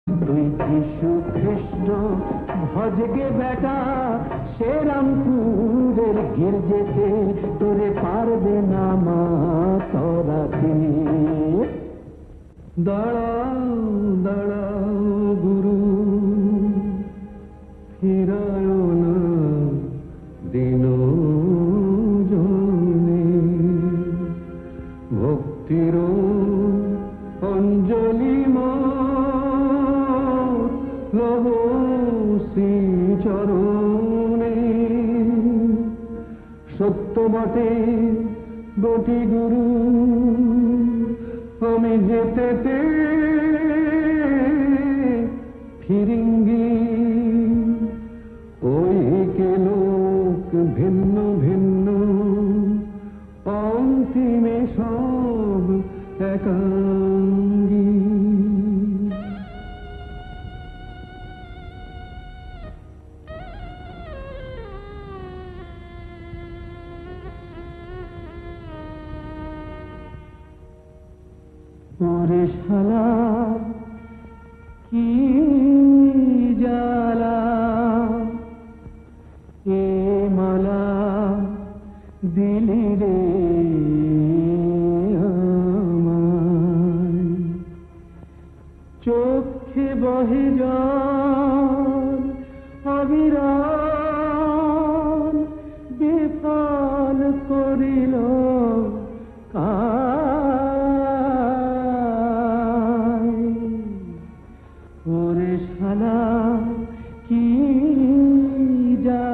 তুই যিশু খ্রিস্ট ভজগে বেটা, সে রামপুরের গির্জেতে তোরে পারবে না মা তরাতে। দাঁড়াও দাঁড়াও গুরু, ফিরায় না দিন জনে, ভক্তির অঞ্জলি লহ শ্রী চরণে। সত্য বটে গতি গুরু, আমি যেতে ফিরিঙ্গি, ওই কে লোক ভিন্ন ভিন্ন, অন্তিমে সব একাঙ্গী। ওরে শালা কি জ্বালা, এ মালা দিলি রে আমায়। চোখে বহে জল অবিরাম, বিফল করিল ওরে শালা কি যা